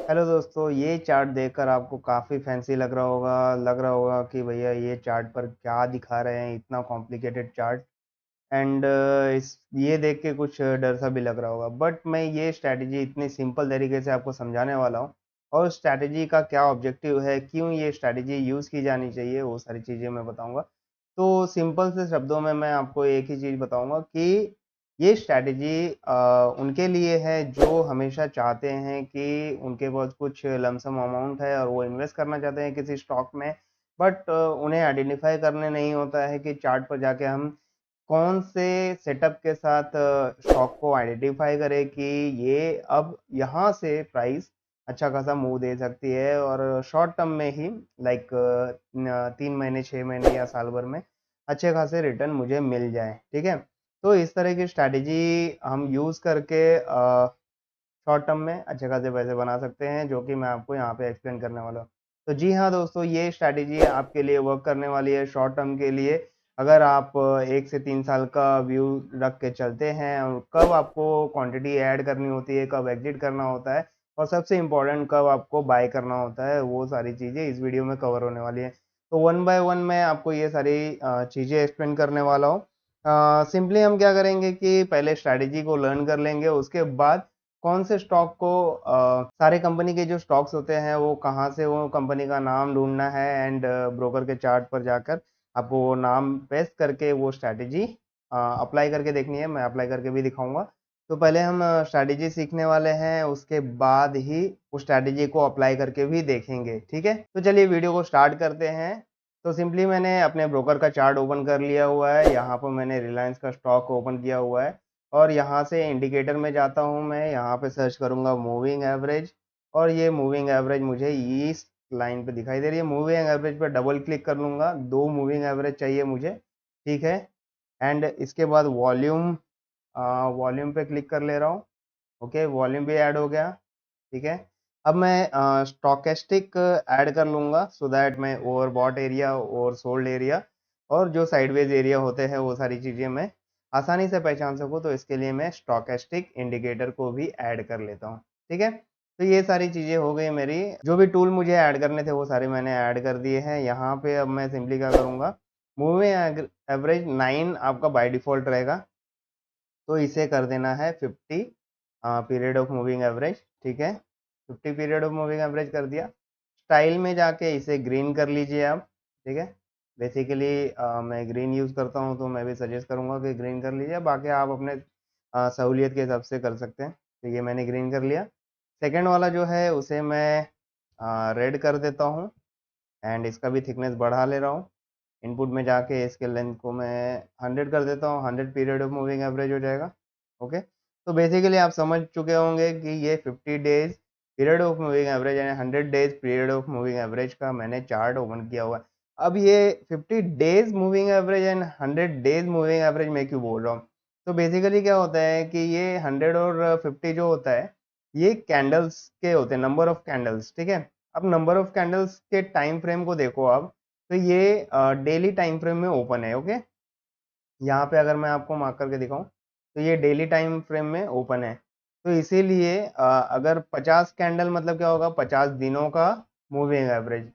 Hello दोस्तों, ये chart देखकर आपको काफ़ी फैंसी लग रहा होगा कि भैया ये चार्ट पर क्या दिखा रहे हैं, इतना कॉम्प्लिकेटेड चार्ट। एंड इस ये देख के कुछ डर सा भी लग रहा होगा, बट मैं ये स्ट्रैटेजी इतनी सिंपल तरीके से आपको समझाने वाला हूँ। और स्ट्रैटेजी का क्या ऑब्जेक्टिव है, क्यों ये स्ट्रैटेजी यूज़ की जानी चाहिए, वो सारी चीज़ें मैं बताऊंगा। तो सिंपल से शब्दों में मैं आपको एक ही चीज़ बताऊंगा कि ये स्ट्रैटेजी उनके लिए है जो हमेशा चाहते हैं कि उनके पास कुछ लमसम अमाउंट है और वो इन्वेस्ट करना चाहते हैं किसी स्टॉक में। बट उन्हें आइडेंटिफाई करने नहीं होता है कि चार्ट पर जाके हम कौन से सेटअप के साथ स्टॉक को आइडेंटिफाई करें कि ये अब यहाँ से प्राइस अच्छा खासा मूव दे सकती है और शॉर्ट टर्म में ही लाइक 3 महीने 6 महीने या साल भर में अच्छे खासे रिटर्न मुझे मिल जाए। ठीक है, तो इस तरह की स्ट्रैटेजी हम यूज़ करके शॉर्ट टर्म में अच्छे खासे पैसे बना सकते हैं, जो कि मैं आपको यहाँ पे एक्सप्लेन करने वाला हूँ। तो जी हाँ दोस्तों, ये स्ट्रैटेजी आपके लिए वर्क करने वाली है शॉर्ट टर्म के लिए। अगर आप 1 से 3 साल का व्यू रख के चलते हैं और कब आपको क्वांटिटी ऐड करनी होती है, कब एग्जिट करना होता है और सबसे इम्पोर्टेंट कब आपको बाय करना होता है, वो सारी चीज़ें इस वीडियो में कवर होने वाली है। तो वन बाय वन मैं आपको ये सारी चीज़ें एक्सप्लेन करने वाला हूँ। सिंपली हम क्या करेंगे कि पहले स्ट्रैटेजी को लर्न कर लेंगे, उसके बाद कौन से स्टॉक को सारे कंपनी के जो स्टॉक्स होते हैं वो कहाँ से, वो कंपनी का नाम ढूंढना है एंड ब्रोकर के चार्ट पर जाकर आपको वो नाम पेस्ट करके वो स्ट्रैटेजी अप्लाई करके देखनी है। मैं अप्लाई करके भी दिखाऊंगा। तो पहले हम स्ट्रैटेजी सीखने वाले हैं, उसके बाद ही उस स्ट्रैटेजी को अप्लाई करके भी देखेंगे। ठीक है, तो चलिए वीडियो को स्टार्ट करते हैं। तो सिंपली मैंने अपने ब्रोकर का चार्ट ओपन कर लिया हुआ है। यहाँ पर मैंने रिलायंस का स्टॉक ओपन किया हुआ है और यहाँ से इंडिकेटर में जाता हूँ। मैं यहाँ पे सर्च करूँगा मूविंग एवरेज और ये मूविंग एवरेज मुझे इस लाइन पे दिखाई दे रही है। मूविंग एवरेज पे डबल क्लिक कर लूँगा, 2 मूविंग एवरेज चाहिए मुझे। ठीक है, एंड इसके बाद वॉल्यूम, वॉल्यूम पे क्लिक कर ले रहा हूँ। ओके, वॉल्यूम भी ऐड हो गया। ठीक है, अब मैं स्टॉकेस्टिक ऐड कर लूँगा सो दैट मैं overbought area, over sold area और जो साइडवेज एरिया होते हैं वो सारी चीज़ें मैं आसानी से पहचान सकूँ। तो इसके लिए मैं स्टॉकेस्टिक इंडिकेटर को भी ऐड कर लेता हूँ। ठीक है, तो ये सारी चीज़ें हो गई मेरी। जो भी टूल मुझे ऐड करने थे वो सारे मैंने ऐड कर दिए हैं। यहाँ पे अब मैं सिंपली क्या करूँगा, मूविंग एवरेज 9 आपका बाय डिफ़ॉल्ट रहेगा, तो इसे कर देना है 50 पीरियड ऑफ मूविंग एवरेज। ठीक है, 50 पीरियड ऑफ मूविंग एवरेज कर दिया। स्टाइल में जाके इसे ग्रीन कर लीजिए आप। ठीक है, बेसिकली मैं ग्रीन यूज़ करता हूँ तो मैं भी सजेस्ट करूँगा कि ग्रीन कर लीजिए, बाकी आप अपने सहूलियत के हिसाब से कर सकते हैं। तो ये मैंने ग्रीन कर लिया। सेकेंड वाला जो है उसे मैं रेड कर देता हूँ एंड इसका भी थिकनेस बढ़ा ले रहा हूँ। इनपुट में जाके इसके लेंथ को मैं 100 कर देता हूँ, 100 पीरियड ऑफ मूविंग एवरेज हो जाएगा। ओके, तो बेसिकली आप समझ चुके होंगे कि ये 50 days period of moving average यानी 100 days period of moving average का मैंने चार्ट ओपन किया हुआ है। अब ये 50 days moving average and 100 days moving average मैं क्यों बोल रहा हूँ, तो बेसिकली क्या होता है कि ये 100 और 50 जो होता है ये कैंडल्स के होते हैं, नंबर ऑफ कैंडल्स। ठीक है, अब नंबर ऑफ कैंडल्स के टाइम फ्रेम को देखो आप, तो ये डेली टाइम फ्रेम में ओपन है। ओके, यहाँ पे अगर मैं आपको मार्क करके दिखाऊं तो ये डेली टाइम फ्रेम में ओपन है। तो इसीलिए अगर 50 कैंडल मतलब क्या होगा, 50 दिनों का मूविंग एवरेज।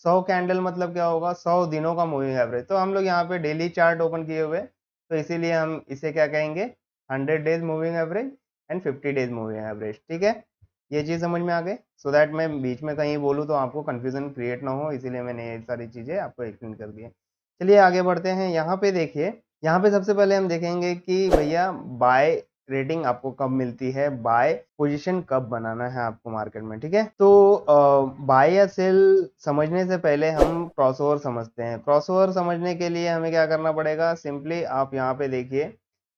100 कैंडल मतलब क्या होगा, 100 दिनों का मूविंग एवरेज। तो हम लोग यहाँ पे डेली चार्ट ओपन किए हुए, तो इसीलिए हम इसे क्या कहेंगे, 100 days moving average and 50 days moving average. ठीक है, ये चीज़ समझ में आ गई, सो दैट मैं बीच में कहीं बोलूँ तो आपको कंफ्यूजन क्रिएट ना हो, इसीलिए मैंने ये सारी चीज़ें आपको एक्सप्लेन कर दी है। चलिए आगे बढ़ते हैं। यहाँ पे देखिए, यहाँ पे सबसे पहले हम देखेंगे कि भैया बाय रेटिंग आपको कब मिलती है, बाय पोजीशन कब बनाना है आपको मार्केट में। ठीक है, तो बाय या सेल समझने से पहले हम क्रॉसओवर समझते हैं। क्रॉसओवर समझने के लिए हमें क्या करना पड़ेगा, सिंपली आप यहाँ पे देखिए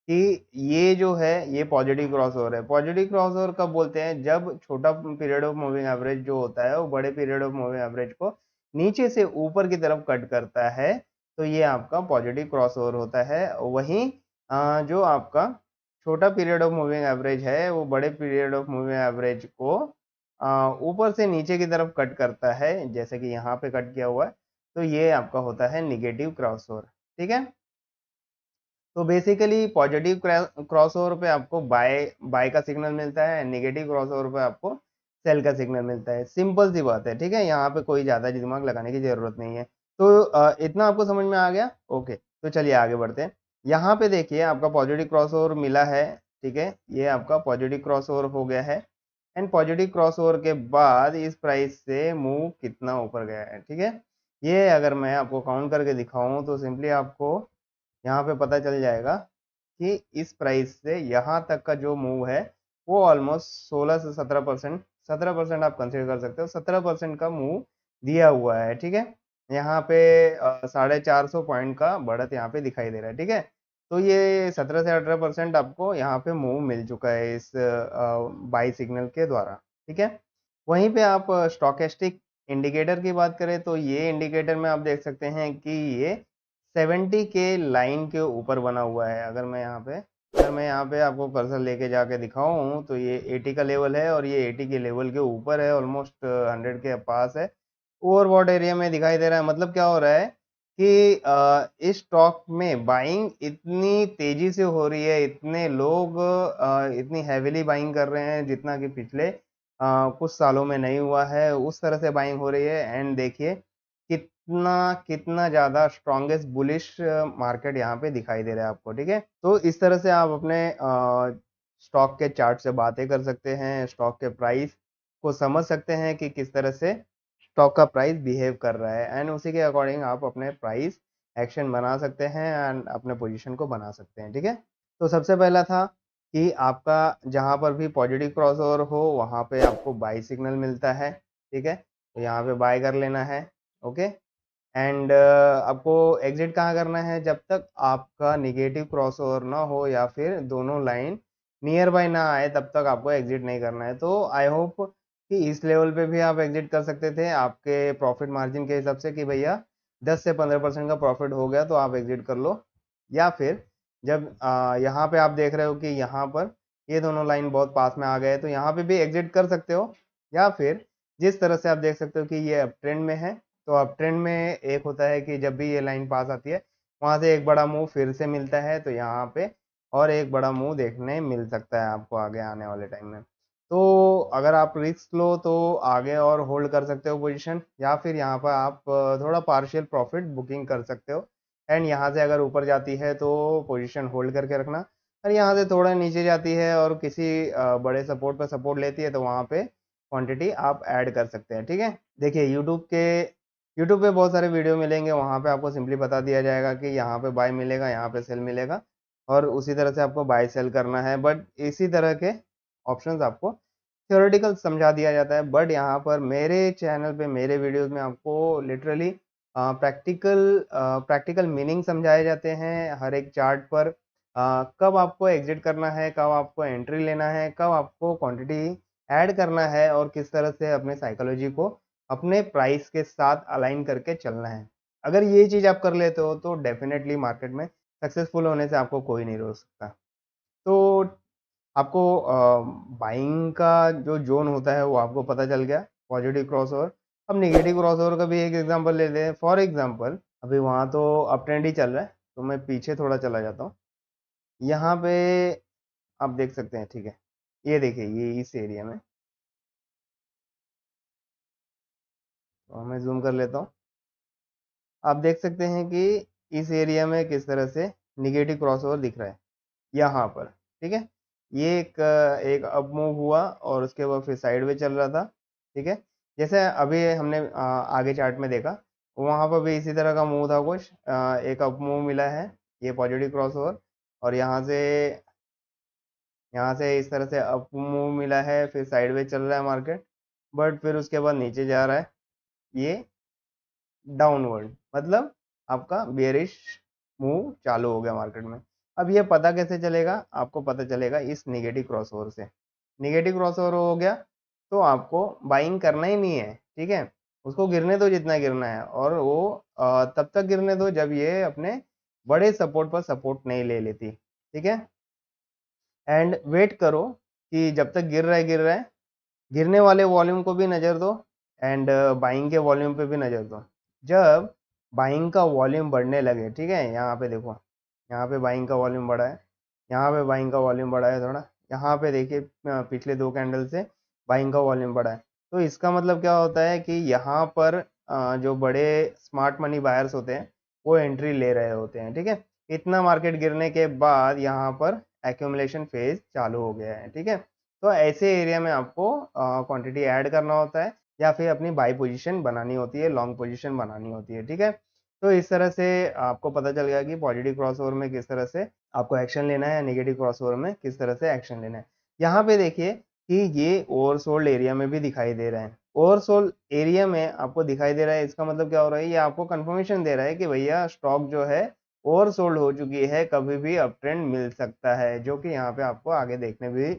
कि ये जो है ये पॉजिटिव क्रॉसओवर है। पॉजिटिव क्रॉसओवर कब बोलते हैं, जब छोटा पीरियड ऑफ मूविंग एवरेज जो होता है वो बड़े पीरियड ऑफ मूविंग एवरेज को नीचे से ऊपर की तरफ कट करता है, तो ये आपका पॉजिटिव क्रॉसओवर होता है। वहीं जो आपका छोटा पीरियड ऑफ मूविंग एवरेज है वो बड़े पीरियड ऑफ मूविंग एवरेज को ऊपर से नीचे की तरफ कट करता है, जैसे कि यहाँ पे कट किया हुआ है, तो ये आपका होता है निगेटिव क्रॉसओवर। ठीक है, तो बेसिकली पॉजिटिव क्रॉसओवर पे आपको बाय बाय का सिग्नल मिलता है, नेगेटिव क्रॉसओवर पे आपको सेल का सिग्नल मिलता है। सिंपल सी बात है, ठीक है, यहाँ पे कोई ज़्यादा दिमाग लगाने की ज़रूरत नहीं है। तो इतना आपको समझ में आ गया? ओके, तो चलिए आगे बढ़ते हैं। यहाँ पे देखिए आपका पॉजिटिव क्रॉसओवर मिला है, ठीक है, ये आपका पॉजिटिव क्रॉसओवर हो गया है एंड पॉजिटिव क्रॉसओवर के बाद इस प्राइस से मूव कितना ऊपर गया है, ठीक है। ये अगर मैं आपको काउंट करके दिखाऊं तो सिंपली आपको यहाँ पे पता चल जाएगा कि इस प्राइस से यहाँ तक का जो मूव है वो ऑलमोस्ट 16 से 17%, 17% आप कंसिडर कर सकते हो, 17% का मूव दिया हुआ है, ठीक है। यहाँ पे 450 पॉइंट का बढ़त यहाँ पे दिखाई दे रहा है, ठीक है। तो ये 17 से 18% आपको यहाँ पे मूव मिल चुका है इस बाई सिग्नल के द्वारा, ठीक है। वहीं पे आप स्टॉकेस्टिक इंडिकेटर की बात करें तो ये इंडिकेटर में आप देख सकते हैं कि ये 70 के लाइन के ऊपर बना हुआ है। अगर मैं यहाँ पे आपको कर्सर लेके जाके दिखाऊं तो ये 80 का लेवल है और ये 80 के लेवल के ऊपर है, ऑलमोस्ट 100 के पास है। ओवरबॉट एरिया में दिखाई दे रहा है। मतलब क्या हो रहा है कि इस स्टॉक में बाइंग इतनी तेजी से हो रही है, इतने लोग इतनी हैविली बाइंग कर रहे हैं जितना कि पिछले कुछ सालों में नहीं हुआ है, उस तरह से बाइंग हो रही है। एंड देखिए कितना कितना ज़्यादा स्ट्रॉन्गेस्ट बुलिश मार्केट यहाँ पे दिखाई दे रहा है आपको, ठीक है। तो इस तरह से आप अपने स्टॉक के चार्ट से बातें कर सकते हैं, स्टॉक के प्राइस को समझ सकते हैं कि किस तरह से स्टॉक का प्राइस बिहेव कर रहा है एंड उसी के अकॉर्डिंग आप अपने प्राइस एक्शन बना सकते हैं एंड अपने पोजीशन को बना सकते हैं, ठीक है। तो सबसे पहला था कि आपका जहाँ पर भी पॉजिटिव क्रॉसओवर हो वहाँ पे आपको बाई सिग्नल मिलता है, ठीक है, तो यहाँ पे बाय कर लेना है, ओके। एंड आपको एग्जिट कहाँ करना है? जब तक आपका निगेटिव क्रॉसओवर ना हो या फिर दोनों लाइन नियर बाय ना आए तब तक आपको एग्जिट नहीं करना है। तो आई होप कि इस लेवल पे भी आप एग्जिट कर सकते थे आपके प्रॉफिट मार्जिन के हिसाब से कि भैया 10 से 15% का प्रॉफिट हो गया तो आप एग्जिट कर लो। या फिर जब यहाँ पे आप देख रहे हो कि यहाँ पर ये दोनों लाइन बहुत पास में आ गए तो यहाँ पे भी एग्जिट कर सकते हो। या फिर जिस तरह से आप देख सकते हो कि ये अप ट्रेंड में है, तो अप ट्रेंड में एक होता है कि जब भी ये लाइन पास आती है वहां से एक बड़ा मूव फिर से मिलता है, तो यहाँ पे और एक बड़ा मूव देखने मिल सकता है आपको आगे आने वाले टाइम में। तो अगर आप रिस्क लो तो आगे और होल्ड कर सकते हो पोजीशन, या फिर यहाँ पर आप थोड़ा पार्शियल प्रॉफिट बुकिंग कर सकते हो एंड यहाँ से अगर ऊपर जाती है तो पोजीशन होल्ड करके रखना, और यहाँ से थोड़ा नीचे जाती है और किसी बड़े सपोर्ट पर सपोर्ट लेती है तो वहाँ पे क्वांटिटी आप ऐड कर सकते हैं, ठीक है। देखिए यूट्यूब पे बहुत सारे वीडियो मिलेंगे, वहाँ पे आपको सिंपली बता दिया जाएगा कि यहाँ पे बाय मिलेगा, यहाँ पे सेल मिलेगा और उसी तरह से आपको बाय सेल करना है। बट इसी तरह के ऑप्शंस आपको थ्योरेटिकल समझा दिया जाता है, बट यहाँ पर मेरे चैनल पे मेरे वीडियोस में आपको लिटरली प्रैक्टिकल मीनिंग समझाए जाते हैं हर एक चार्ट पर। कब आपको एग्जिट करना है, कब आपको एंट्री लेना है, कब आपको क्वांटिटी ऐड करना है और किस तरह से अपने साइकोलॉजी को अपने प्राइस के साथ अलाइन करके चलना है। अगर ये चीज़ आप कर लेते हो तो डेफिनेटली मार्केट में सक्सेसफुल होने से आपको कोई नहीं रोक सकता। तो आपको बाइंग का जो जोन होता है वो आपको पता चल गया, पॉजिटिव क्रॉसओवर। अब नेगेटिव क्रॉसओवर का भी एक एग्जांपल लेते हैं। फॉर एग्जांपल अभी वहाँ तो अप ट्रेंड ही चल रहा है, तो मैं पीछे थोड़ा चला जाता हूँ। यहाँ पे आप देख सकते हैं, ठीक है, ये देखिए ये इस एरिया में, तो मैं जूम कर लेता हूँ। आप देख सकते हैं कि इस एरिया में किस तरह से निगेटिव क्रॉसओवर दिख रहा है यहाँ पर, ठीक है। ये एक अप मूव हुआ और उसके बाद फिर साइडवेज चल रहा था, ठीक है। जैसे अभी हमने आगे चार्ट में देखा, वहाँ पर भी इसी तरह का मूव था कुछ, एक अप मूव मिला है, ये पॉजिटिव क्रॉसओवर, और यहाँ से इस तरह से अप मूव मिला है, फिर साइडवेज चल रहा है मार्केट, बट फिर उसके बाद नीचे जा रहा है ये डाउनवर्ड, मतलब आपका बेयरिश मूव चालू हो गया मार्केट में। अब ये पता कैसे चलेगा? आपको पता चलेगा इस नेगेटिव क्रॉसओवर से। नेगेटिव क्रॉसओवर हो गया तो आपको बाइंग करना ही नहीं है, ठीक है, उसको गिरने दो जितना गिरना है, और वो तब तक गिरने दो जब ये अपने बड़े सपोर्ट पर सपोर्ट नहीं ले लेती, ठीक है। एंड वेट करो कि जब तक गिर रहा है, गिरने वाले वॉल्यूम को भी नज़र दो एंड बाइंग के वॉल्यूम पे भी नज़र दो। जब बाइंग का वॉल्यूम बढ़ने लगे, ठीक है, यहाँ पे देखो, यहाँ पे बाइंग का वॉल्यूम बढ़ा है, यहाँ पे बाइंग का वॉल्यूम बढ़ा है थोड़ा, यहाँ पे देखिए पिछले 2 कैंडल से बाइंग का वॉल्यूम बढ़ा है। तो इसका मतलब क्या होता है कि यहाँ पर जो बड़े स्मार्ट मनी बायर्स होते हैं वो एंट्री ले रहे होते हैं, ठीक है। इतना मार्केट गिरने के बाद यहाँ पर एक्यूमुलेशन फेज चालू हो गया है, ठीक है। तो ऐसे एरिया में आपको क्वांटिटी ऐड करना होता है या फिर अपनी बाई पोजीशन बनानी होती है, लॉन्ग पोजीशन बनानी होती है, ठीक है। तो इस तरह से आपको पता चल गया कि पॉजिटिव क्रॉसओवर में किस तरह से आपको एक्शन लेना है या नेगेटिव क्रॉसओवर में किस तरह से एक्शन लेना है। यहाँ पे देखिए कि ये ओवरसोल्ड एरिया में भी दिखाई दे रहा है। ओवरसोल्ड एरिया में आपको दिखाई दे रहा है, इसका मतलब क्या हो रहा है, ये आपको कंफर्मेशन दे रहा है कि भैया स्टॉक जो है ओवरसोल्ड हो चुकी है, कभी भी अप ट्रेंड मिल सकता है, जो कि यहाँ पे आपको आगे देखने भी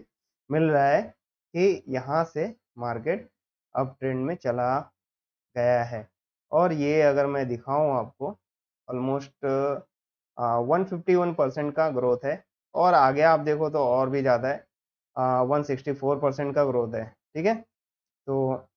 मिल रहा है कि यहाँ से मार्केट अप ट्रेंड में चला गया है। और ये अगर मैं दिखाऊं आपको, ऑलमोस्ट 151% का ग्रोथ है, और आगे आप देखो तो और भी ज़्यादा है, 164% का ग्रोथ है, ठीक है। तो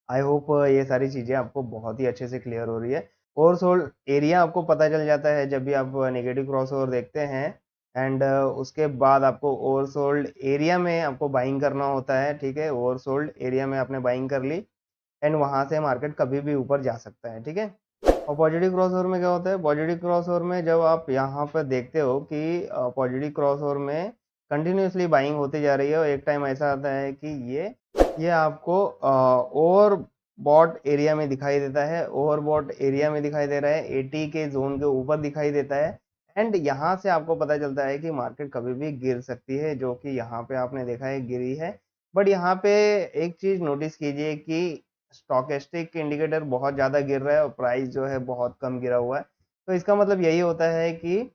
आई होप ये सारी चीज़ें आपको बहुत ही अच्छे से क्लियर हो रही है। ओवरसोल्ड एरिया आपको पता चल जाता है जब भी आप नेगेटिव क्रॉसओवर देखते हैं, एंड उसके बाद आपको ओवरसोल्ड एरिया में आपको बाइंग करना होता है, ठीक है। ओवरसोल्ड एरिया में आपने बाइंग कर ली एंड वहाँ से मार्केट कभी भी ऊपर जा सकता है, ठीक है। और पॉजिटिव क्रॉसओवर में क्या होता है, पॉजिटिव क्रॉसओवर में जब आप यहाँ पर देखते हो कि पॉजिटिव क्रॉसओवर में कंटिन्यूसली बाइंग होती जा रही है और एक टाइम ऐसा आता है कि ये आपको ओवर बॉट एरिया में दिखाई देता है, ओवर बॉट एरिया में दिखाई दे रहा है, 80 के जोन के ऊपर दिखाई देता है, एंड यहाँ से आपको पता चलता है कि मार्केट कभी भी गिर सकती है, जो कि यहाँ पे आपने देखा है गिरी है। बट यहाँ पे एक चीज नोटिस कीजिए कि स्टॉकेस्टिक इंडिकेटर बहुत ज़्यादा गिर रहा है और प्राइस जो है बहुत कम गिरा हुआ है। तो इसका मतलब यही होता है कि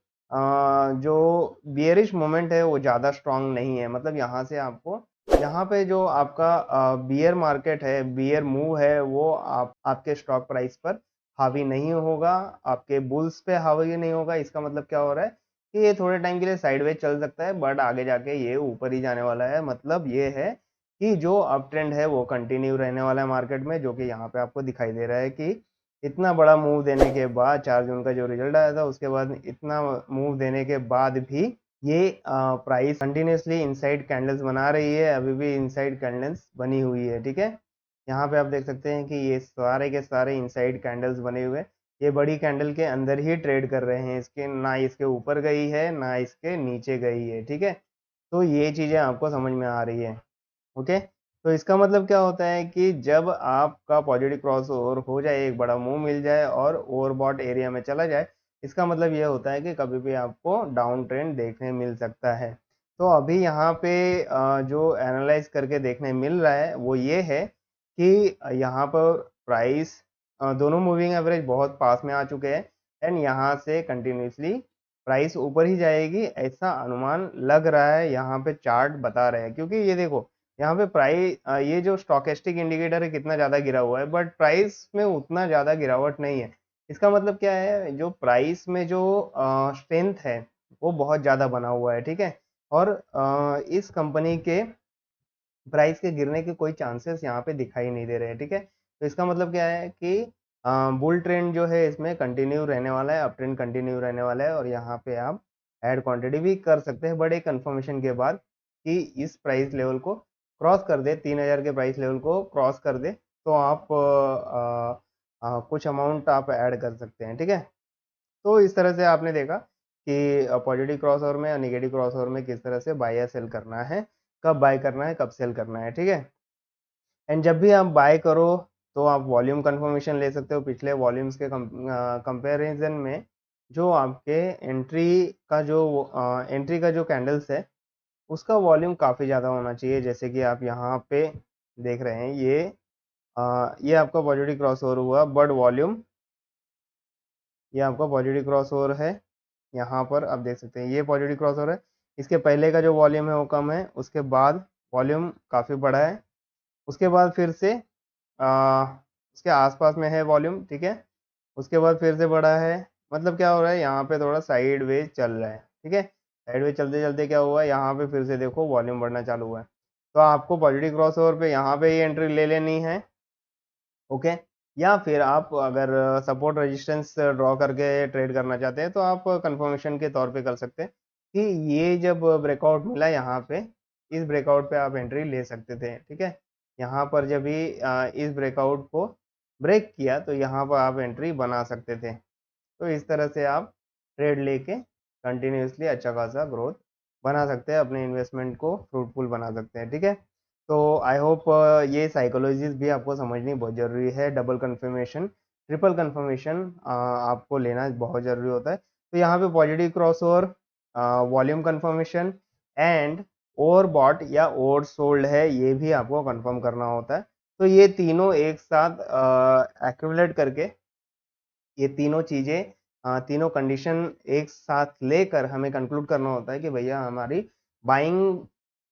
जो बियरिश मोमेंट है वो ज़्यादा स्ट्रांग नहीं है। मतलब यहाँ से आपको, यहाँ पे जो आपका बियर मार्केट है, बियर मूव है, वो आपके स्टॉक प्राइस पर हावी नहीं होगा, आपके बुल्स पे हावी नहीं होगा। इसका मतलब क्या हो रहा है कि ये थोड़े टाइम के लिए साइडवेज चल सकता है, बट आगे जाके ये ऊपर ही जाने वाला है। मतलब ये है कि जो अप ट्रेंड है वो कंटिन्यू रहने वाला है मार्केट में, जो कि यहाँ पे आपको दिखाई दे रहा है कि इतना बड़ा मूव देने के बाद, 4 जून का जो रिजल्ट आया था उसके बाद इतना मूव देने के बाद भी ये प्राइस कंटिन्यूसली इनसाइड कैंडल्स बना रही है, अभी भी इनसाइड कैंडल्स बनी हुई है, ठीक है। यहाँ पे आप देख सकते हैं कि ये सारे के सारे इनसाइड कैंडल्स बने हुए, ये बड़ी कैंडल के अंदर ही ट्रेड कर रहे हैं, इसके ना इसके ऊपर गई है ना इसके नीचे गई है, ठीक है। तो ये चीज़ें आपको समझ में आ रही है, ओके। तो इसका मतलब क्या होता है कि जब आपका पॉजिटिव क्रॉस ओवर हो जाए, एक बड़ा मूव मिल जाए और ओवरबॉट एरिया में चला जाए, इसका मतलब ये होता है कि कभी भी आपको डाउन ट्रेंड देखने मिल सकता है। तो अभी यहाँ पे जो एनालाइज करके देखने मिल रहा है वो ये है कि यहाँ पर प्राइस, दोनों मूविंग एवरेज बहुत पास में आ चुके हैं, एंड यहाँ से कंटिन्यूसली प्राइस ऊपर ही जाएगी ऐसा अनुमान लग रहा है, यहाँ पे चार्ट बता रहे हैं। क्योंकि ये देखो यहाँ पे प्राइस, ये जो स्टॉकेस्टिक इंडिकेटर है कितना ज़्यादा गिरा हुआ है, बट प्राइस में उतना ज़्यादा गिरावट नहीं है। इसका मतलब क्या है, जो प्राइस में जो स्ट्रेंथ है वो बहुत ज़्यादा बना हुआ है, ठीक है। और इस कंपनी के प्राइस के गिरने के कोई चांसेस यहाँ पे दिखाई नहीं दे रहे हैं, ठीक है। तो इसका मतलब क्या है कि बुल ट्रेंड जो है इसमें कंटिन्यू रहने वाला है, अप ट्रेंड कंटिन्यू रहने वाला है, और यहाँ पे आप ऐड क्वांटिटी भी कर सकते हैं बड़े कंफर्मेशन के बाद कि इस प्राइस लेवल को क्रॉस कर दे, 3000 के प्राइस लेवल को क्रॉस कर दे, तो आप कुछ अमाउंट आप ऐड कर सकते हैं, ठीक है। तो इस तरह से आपने देखा कि पॉजिटिव क्रॉस ओवर में और नेगेटिव क्रॉस ओवर में किस तरह से बाय या सेल करना है, कब बाय करना है, कब सेल करना है, ठीक है। एंड जब भी आप बाय करो तो आप वॉल्यूम कंफर्मेशन ले सकते हो। पिछले वॉल्यूम्स के कंपैरिजन में जो आपके एंट्री का जो कैंडल्स है उसका वॉल्यूम काफ़ी ज़्यादा होना चाहिए। जैसे कि आप यहाँ पे देख रहे हैं, ये आपका पॉजिटिव क्रॉस ओवर हुआ, बट वॉल्यूम, ये आपका पॉजिटिव क्रॉस ओवर है, यहाँ पर आप देख सकते हैं ये पॉजिटिव क्रॉस ओवर है। इसके पहले का जो वॉल्यूम है वो कम है, उसके बाद वॉल्यूम काफ़ी बड़ा है, उसके बाद फिर से आ, उसके आसपास में है वॉल्यूम, ठीक है। उसके बाद फिर से बड़ा है। मतलब क्या हो रहा है, यहाँ पे थोड़ा साइड वेज चल रहा है, ठीक है। साइड वेज चलते चलते क्या हुआ, यहाँ पे फिर से देखो वॉल्यूम बढ़ना चालू हुआ है। तो आपको पॉजिटिव क्रॉस ओवर पे यहाँ पे ही एंट्री ले लेनी है, ओके। या फिर आप अगर सपोर्ट रेजिस्टेंस ड्रॉ करके ट्रेड करना चाहते हैं तो आप कंफर्मेशन के तौर पे कर सकते हैं कि ये जब ब्रेकआउट मिला यहाँ पे, इस ब्रेकआउट पे आप एंट्री ले सकते थे, ठीक है। यहाँ पर जब भी इस ब्रेकआउट को ब्रेक किया तो यहाँ पर आप एंट्री बना सकते थे। तो इस तरह से आप ट्रेड लेके कंटिन्यूअसली अच्छा खासा ग्रोथ बना सकते हैं, अपने इन्वेस्टमेंट को फ्रूटफुल बना सकते हैं, ठीक है। तो आई होप ये साइकोलॉजीज भी आपको समझनी बहुत ज़रूरी है। डबल कंफर्मेशन, ट्रिपल कंफर्मेशन आपको लेना बहुत ज़रूरी होता है। तो यहाँ पे positive crossover, volume confirmation and overbought या ओवर सोल्ड है, ये भी आपको कंफर्म करना होता है। तो ये तीनों एक साथ एक्यूमुलेट करके, ये तीनों चीज़ें, तीनों कंडीशन एक साथ लेकर हमें कंक्लूड करना होता है कि भैया हमारी बाइंग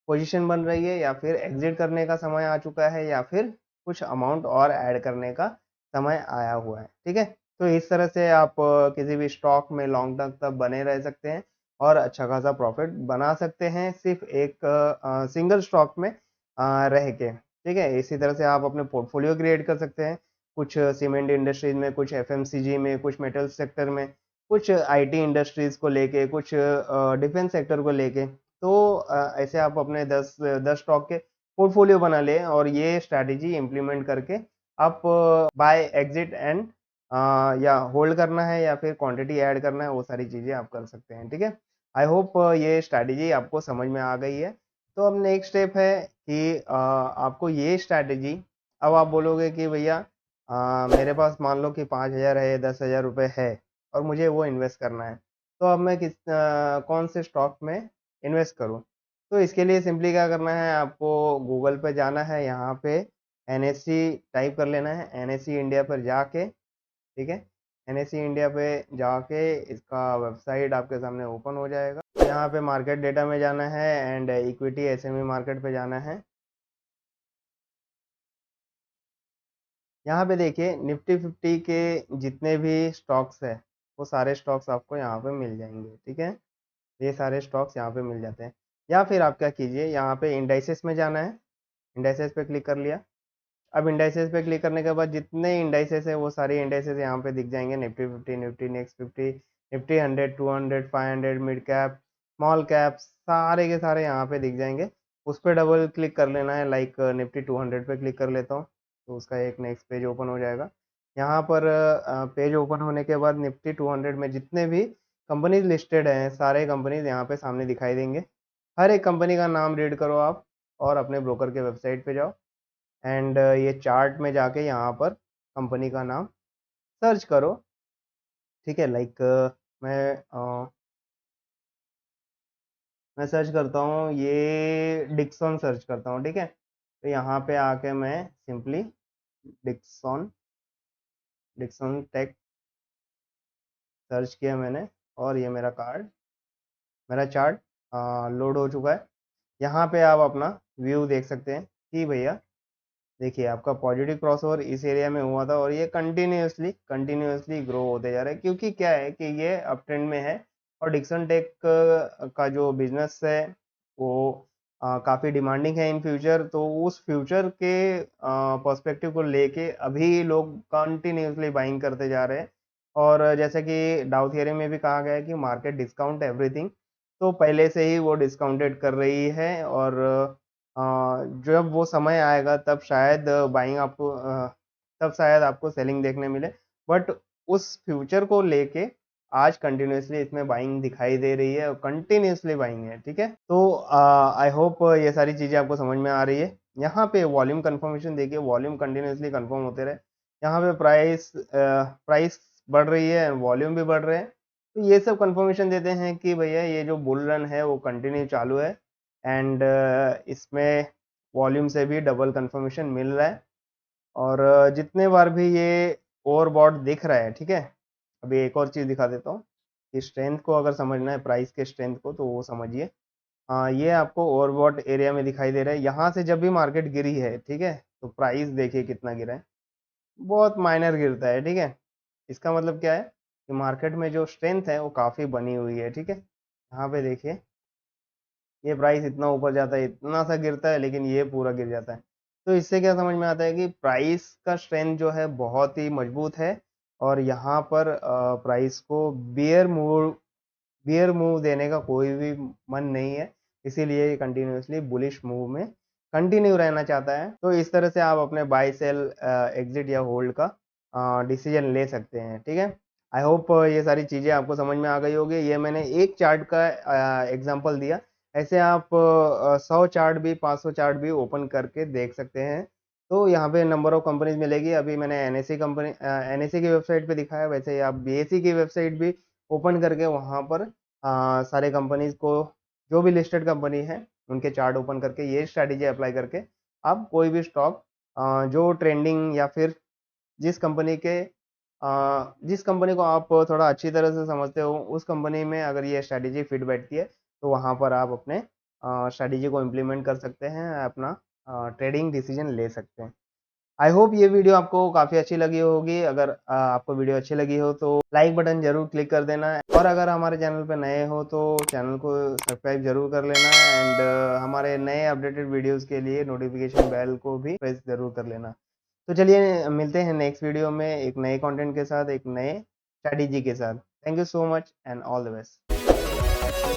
पोजीशन बन रही है, या फिर एग्जिट करने का समय आ चुका है, या फिर कुछ अमाउंट और ऐड करने का समय आया हुआ है, ठीक है। तो इस तरह से आप किसी भी स्टॉक में लॉन्ग टर्म तक बने रह सकते हैं और अच्छा खासा प्रॉफिट बना सकते हैं, सिर्फ एक सिंगल स्टॉक में रह के, ठीक है। इसी तरह से आप अपने पोर्टफोलियो क्रिएट कर सकते हैं, कुछ सीमेंट इंडस्ट्रीज में, कुछ एफएमसीजी में, कुछ मेटल सेक्टर में, कुछ आईटी इंडस्ट्रीज को लेके, कुछ डिफेंस सेक्टर को लेके। तो ऐसे आप अपने 10 स्टॉक के पोर्टफोलियो बना लें और ये स्ट्रैटेजी इम्प्लीमेंट करके आप बाय एग्जिट एंड या होल्ड करना है या फिर क्वांटिटी ऐड करना है, वो सारी चीज़ें आप कर सकते हैं, ठीक है। आई होप ये स्ट्रैटेजी आपको समझ में आ गई है। तो अब नेक्स्ट स्टेप है कि आपको ये स्ट्रैटेजी, अब आप बोलोगे कि भैया मेरे पास मान लो कि 5,000 है, 10,000 रुपये है और मुझे वो इन्वेस्ट करना है, तो अब मैं कौन से स्टॉक में इन्वेस्ट करूं? तो इसके लिए सिंपली क्या करना है, आपको गूगल पे जाना है, यहाँ पे एनएससी टाइप कर लेना है, एनएससी इंडिया पर जाके, ठीक है। एनएससी इंडिया पे जाके इसका वेबसाइट आपके सामने ओपन हो जाएगा। यहाँ पे मार्केट डेटा में जाना है एंड इक्विटी एसएमई मार्केट पे जाना है। यहाँ पे देखिए निफ्टी 50 के जितने भी स्टॉक्स है, वो सारे स्टॉक्स आपको यहाँ पे मिल जाएंगे, ठीक है। ये सारे स्टॉक्स यहाँ पे मिल जाते हैं। या फिर आप क्या कीजिए, यहाँ पे इंडाइसेस में जाना है, इंडाइसेस पे क्लिक कर लिया। अब इंडाइसेस पे क्लिक करने के बाद जितने इंडाइसेस है वो सारे इंडाइसेस यहाँ पे दिख जाएंगे, Nifty 50, Nifty next 50, Nifty 100, 200, 500, mid cap, small cap, सारे के सारे यहाँ पे दिख जाएंगे। उस पर डबल क्लिक कर लेना है, लाइक निफ्टी 200 पे क्लिक कर लेता हूँ, तो उसका एक नेक्स्ट पेज ओपन हो जाएगा। यहाँ पर पेज ओपन होने के बाद निफ्टी 200 में जितने भी कंपनीज लिस्टेड हैं, सारे कंपनीज यहाँ पे सामने दिखाई देंगे। हर एक कंपनी का नाम रीड करो आप और अपने ब्रोकर के वेबसाइट पे जाओ एंड ये चार्ट में जाके यहाँ पर कंपनी का नाम सर्च करो, ठीक है। लाइक मैं मैं सर्च करता हूँ, ये डिक्सन सर्च करता हूँ, ठीक है। तो यहाँ पे आके मैं simply Dixon Dixon tech search किया मैंने और ये मेरा चार्ट लोड हो चुका है। यहाँ पे आप अपना व्यू देख सकते हैं कि भैया देखिए आपका पॉजिटिव क्रॉसओवर इस एरिया में हुआ था और ये कंटिन्यूअसली ग्रो होते जा रहा है, क्योंकि क्या है कि ये अप ट्रेंड में है और डिक्सन टेक का जो बिजनेस है वो काफ़ी डिमांडिंग है इन फ्यूचर। तो उस फ्यूचर के पर्सपेक्टिव को लेके अभी लोग कंटिन्यूअसली बाइंग करते जा रहे हैं। और जैसे कि डाउ थियरी में भी कहा गया है कि मार्केट डिस्काउंट एवरीथिंग, तो पहले से ही वो डिस्काउंटेड कर रही है और जब वो समय आएगा तब शायद आपको सेलिंग देखने मिले। बट उस फ्यूचर को लेके आज कंटिन्यूअसली इसमें बाइंग दिखाई दे रही है और कंटिन्यूअसली बाइंग है, ठीक है। तो आई होप ये सारी चीज़ें आपको समझ में आ रही है। यहाँ पे वॉल्यूम कंफर्मेशन देखिए, वॉल्यूम कंटिन्यूअसली कंफर्म होते रहे। यहाँ पे प्राइस बढ़ रही है, वॉल्यूम भी बढ़ रहे हैं, तो ये सब कंफर्मेशन देते हैं कि भैया ये जो बुल रन है वो कंटिन्यू चालू है एंड इसमें वॉल्यूम से भी डबल कंफर्मेशन मिल रहा है। और जितने बार भी ये ओवरबॉट दिख रहा है, ठीक है। अभी एक और चीज़ दिखा देता हूँ कि स्ट्रेंथ को अगर समझना है, प्राइस के स्ट्रेंथ को, तो वो समझिए। ये आपको ओवरबॉट एरिया में दिखाई दे रहा है। यहाँ से जब भी मार्केट गिरी है, ठीक है, तो प्राइस देखिए कितना गिरा है, बहुत माइनर गिरता है, ठीक है। इसका मतलब क्या है कि मार्केट में जो स्ट्रेंथ है वो काफ़ी बनी हुई है, ठीक है। यहाँ पे देखिए ये प्राइस इतना ऊपर जाता है, इतना सा गिरता है, लेकिन ये पूरा गिर जाता है। तो इससे क्या समझ में आता है कि प्राइस का स्ट्रेंथ जो है बहुत ही मजबूत है और यहाँ पर प्राइस को बियर मूव देने का कोई भी मन नहीं है। इसीलिए ये कंटिन्यूअसली बुलिश मूव में कंटिन्यू रहना चाहता है। तो इस तरह से आप अपने बाय सेल एग्जिट या होल्ड का डिसीजन ले सकते हैं। ठीक है, आई होप ये सारी चीज़ें आपको समझ में आ गई होगी। ये मैंने एक चार्ट का एग्जांपल दिया, ऐसे आप 100 चार्ट भी 500 चार्ट भी ओपन करके देख सकते हैं। तो यहाँ पे नंबर ऑफ कंपनीज मिलेगी। अभी मैंने एनएससी की वेबसाइट पे दिखाया, वैसे ही आप बीएसई की वेबसाइट भी ओपन करके वहाँ पर सारे कंपनीज को, जो भी लिस्टेड कंपनी है उनके चार्ट ओपन करके ये स्ट्रैटेजी अप्लाई करके आप कोई भी स्टॉक जो ट्रेंडिंग या फिर जिस कंपनी के जिस कंपनी को आप थोड़ा अच्छी तरह से समझते हो, उस कंपनी में अगर ये स्ट्रैटेजी फिट बैठती है तो वहाँ पर आप अपने स्ट्रैटेजी को इम्प्लीमेंट कर सकते हैं, अपना ट्रेडिंग डिसीजन ले सकते हैं। आई होप ये वीडियो आपको काफ़ी अच्छी लगी होगी। अगर आपको वीडियो अच्छी लगी हो तो लाइक बटन ज़रूर क्लिक कर देना, और अगर हमारे चैनल पर नए हो तो चैनल को सब्सक्राइब ज़रूर कर लेना, एंड हमारे नए अपडेटेड वीडियोस के लिए नोटिफिकेशन बेल को भी प्रेस ज़रूर कर लेना। तो चलिए मिलते हैं नेक्स्ट वीडियो में एक नए कंटेंट के साथ, एक नए स्ट्रैटेजी के साथ। Thank you so much and all the best.